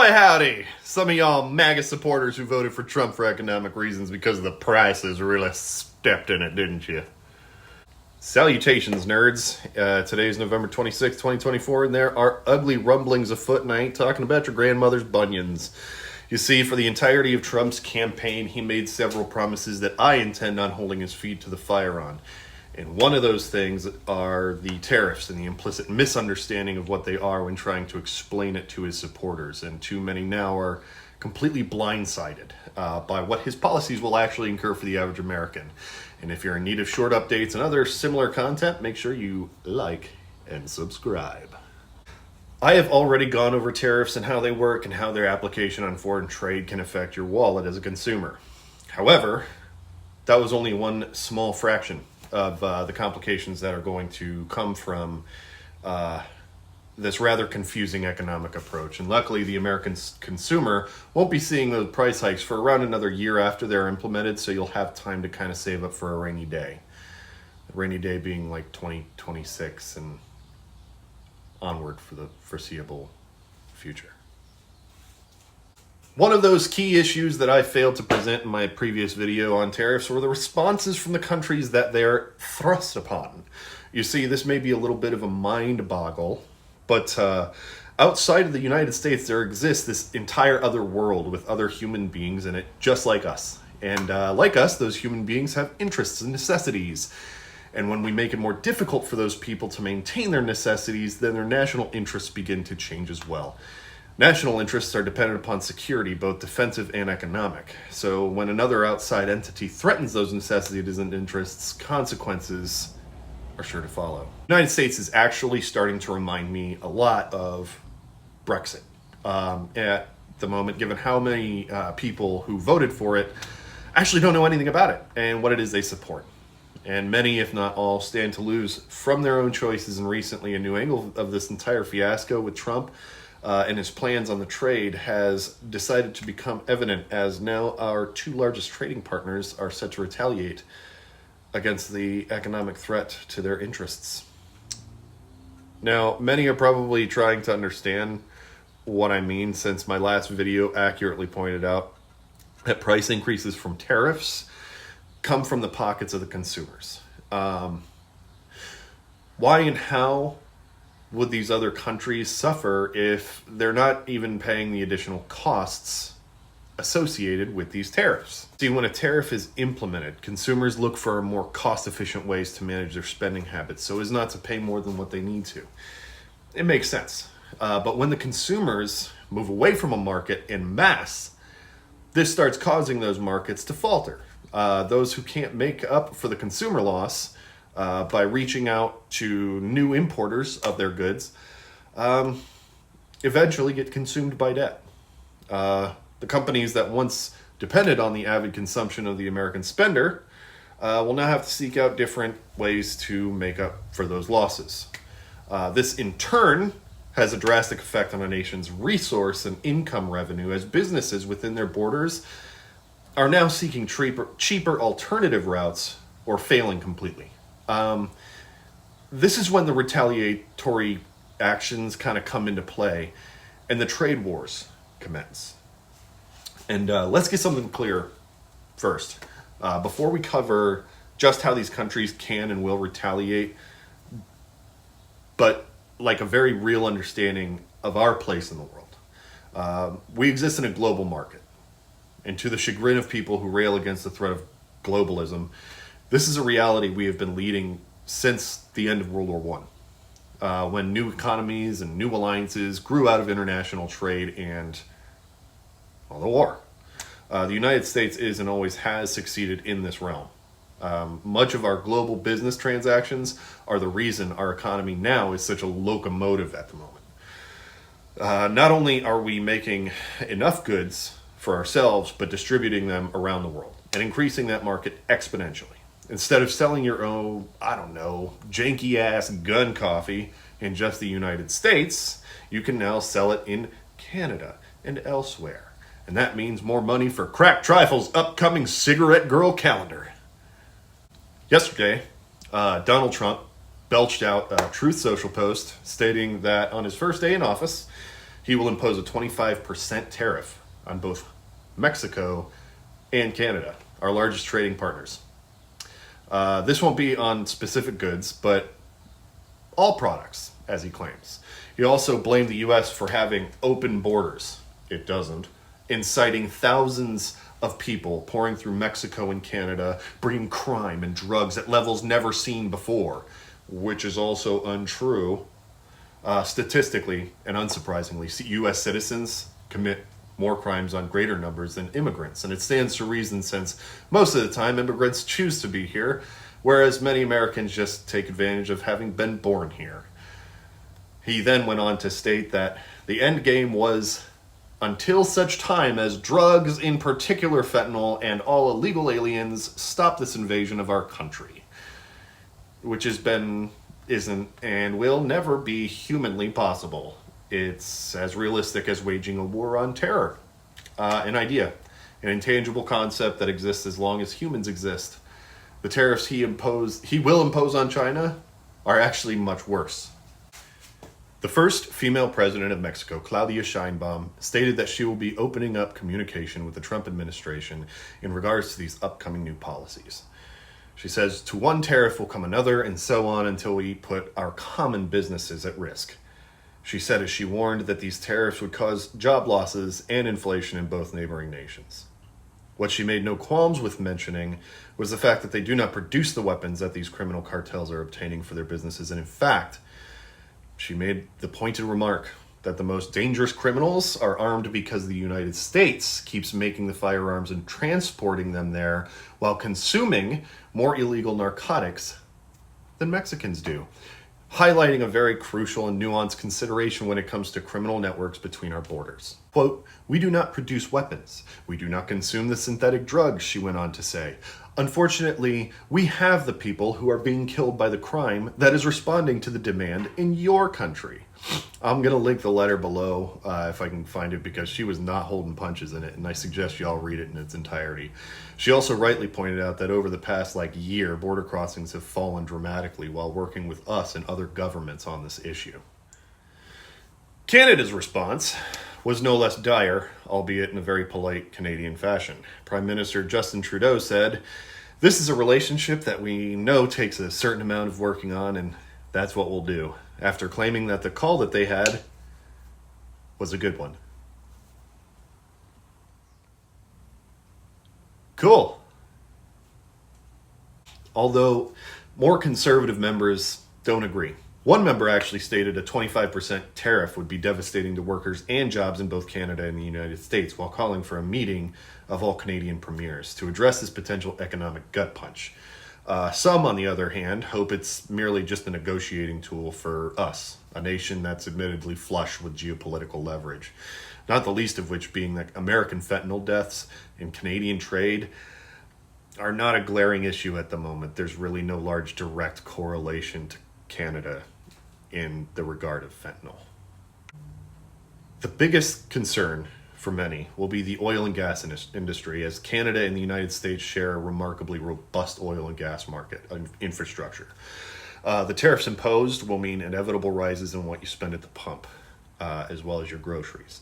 Boy, howdy! Some of y'all MAGA supporters who voted for Trump for economic reasons because of the prices really stepped in it, didn't you? Salutations, nerds. Today is November 26, 2024, and there are ugly rumblings afoot, and I ain't talking about your grandmother's bunions. You see, for the entirety of Trump's campaign, he made several promises that I intend on holding his feet to the fire on. And one of those things are the tariffs and the implicit misunderstanding of what they are when trying to explain it to his supporters. And too many now are completely blindsided by what his policies will actually incur for the average American. And if you're in need of short updates and other similar content, make sure you like and subscribe. I have already gone over tariffs and how they work and how their application on foreign trade can affect your wallet as a consumer. However, that was only one small fraction of the complications that are going to come from this rather confusing economic approach. And luckily, the American consumer won't be seeing those price hikes for around another year after they're implemented, so you'll have time to kind of save up for a rainy day. A rainy day being like 2026 and onward for the foreseeable future. One of those key issues that I failed to present in my previous video on tariffs were the responses from the countries that they're thrust upon. You see, this may be a little bit of a mind boggle, but outside of the United States, there exists this entire other world with other human beings in it, just like us. And like us, those human beings have interests and necessities. And when we make it more difficult for those people to maintain their necessities, then their national interests begin to change as well. National interests are dependent upon security, both defensive and economic. So when another outside entity threatens those necessities and interests, consequences are sure to follow. The United States is actually starting to remind me a lot of Brexit at the moment, given how many people who voted for it actually don't know anything about it and what it is they support. And many, if not all, stand to lose from their own choices. And recently, a new angle of this entire fiasco with Trump and his plans on the trade has decided to become evident, as now our two largest trading partners are set to retaliate against the economic threat to their interests. Now, many are probably trying to understand what I mean, since my last video accurately pointed out that price increases from tariffs come from the pockets of the consumers. Why and how would these other countries suffer if they're not even paying the additional costs associated with these tariffs? See, when a tariff is implemented, consumers look for more cost-efficient ways to manage their spending habits so as not to pay more than what they need to. It makes sense. But when the consumers move away from a market en masse, this starts causing those markets to falter. Those who can't make up for the consumer loss by reaching out to new importers of their goods, eventually get consumed by debt. The companies that once depended on the avid consumption of the American spender will now have to seek out different ways to make up for those losses. This, in turn, has a drastic effect on a nation's resource and income revenue, as businesses within their borders are now seeking cheaper alternative routes or failing completely. This is when the retaliatory actions kind of come into play and the trade wars commence. And let's get something clear first. Before we cover just how these countries can and will retaliate, but like a very real understanding of our place in the world. We exist in a global market. And to the chagrin of people who rail against the threat of globalism, this is a reality we have been leading since the end of World War I, when new economies and new alliances grew out of international trade and, well, the war. The United States is and always has succeeded in this realm. Much of our global business transactions are the reason our economy now is such a locomotive at the moment. Not only are we making enough goods for ourselves, but distributing them around the world and increasing that market exponentially. Instead of selling your own, janky ass gun coffee in just the United States, you can now sell it in Canada and elsewhere. And that means more money for Crack Trifle's upcoming Cigarette Girl calendar. Yesterday, Donald Trump belched out a Truth Social post stating that on his first day in office, He will impose a 25% tariff on both Mexico and Canada, our largest trading partners. This won't be on specific goods, but all products, as he claims. He also blamed the U.S. for having open borders. It doesn't. Inciting thousands of people pouring through Mexico and Canada, bringing crime and drugs at levels never seen before, which is also untrue. Statistically, and unsurprisingly, U.S. citizens commit more crimes on greater numbers than immigrants, and it stands to reason since most of the time immigrants choose to be here, whereas many Americans just take advantage of having been born here. He then went on to state that the end game was until such time as drugs, in particular fentanyl, and all illegal aliens stop this invasion of our country, which isn't, and will never be humanly possible. It's as realistic as waging a war on terror. An idea, an intangible concept that exists as long as humans exist. The tariffs he will impose on China are actually much worse. The first female president of Mexico, Claudia Sheinbaum, stated that she will be opening up communication with the Trump administration in regards to these upcoming new policies. She says, to one tariff will come another, and so on until we put our common businesses at risk. She said as she warned that these tariffs would cause job losses and inflation in both neighboring nations. What she made no qualms with mentioning was the fact that they do not produce the weapons that these criminal cartels are obtaining for their businesses, and in fact, she made the pointed remark that the most dangerous criminals are armed because the United States keeps making the firearms and transporting them there while consuming more illegal narcotics than Mexicans do, highlighting a very crucial and nuanced consideration when it comes to criminal networks between our borders. Quote, we do not produce weapons. We do not consume the synthetic drugs, she went on to say. Unfortunately, we have the people who are being killed by the crime that is responding to the demand in your country. I'm going to link the letter below if I can find it, because she was not holding punches in it, and I suggest y'all read it in its entirety. She also rightly pointed out that over the past year, border crossings have fallen dramatically while working with us and other governments on this issue. Canada's response was no less dire, albeit in a very polite Canadian fashion. Prime Minister Justin Trudeau said, this is a relationship that we know takes a certain amount of working on, and that's what we'll do, after claiming that the call that they had was a good one. Cool. Although more conservative members don't agree. One member actually stated a 25% tariff would be devastating to workers and jobs in both Canada and the United States, while calling for a meeting of all Canadian premiers to address this potential economic gut punch. Some, on the other hand, hope it's merely just a negotiating tool for us, a nation that's admittedly flush with geopolitical leverage, not the least of which being that American fentanyl deaths and Canadian trade are not a glaring issue at the moment. There's really no large direct correlation to Canada in the regard of fentanyl. The biggest concern for many will be the oil and gas industry, as Canada and the United States share a remarkably robust oil and gas market infrastructure. The tariffs imposed will mean inevitable rises in what you spend at the pump, as well as your groceries.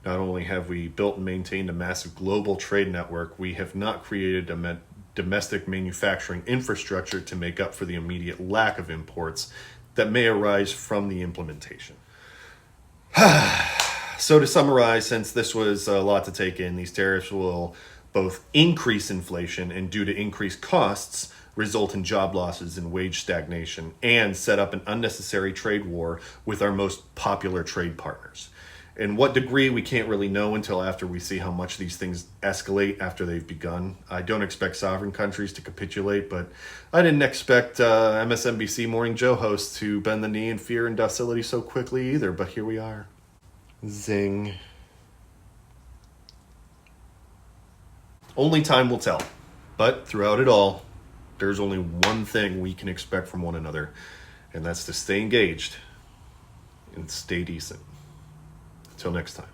Not only have we built and maintained a massive global trade network, we have not created a domestic manufacturing infrastructure to make up for the immediate lack of imports that may arise from the implementation. So to summarize, since this was a lot to take in, these tariffs will both increase inflation and, due to increased costs, result in job losses and wage stagnation, and set up an unnecessary trade war with our most popular trade partners. In what degree, we can't really know until after we see how much these things escalate after they've begun. I don't expect sovereign countries to capitulate, but I didn't expect MSNBC Morning Joe hosts to bend the knee in fear and docility so quickly either, but here we are. Zing. Only time will tell. But throughout it all, there's only one thing we can expect from one another, and that's to stay engaged and stay decent. Until next time.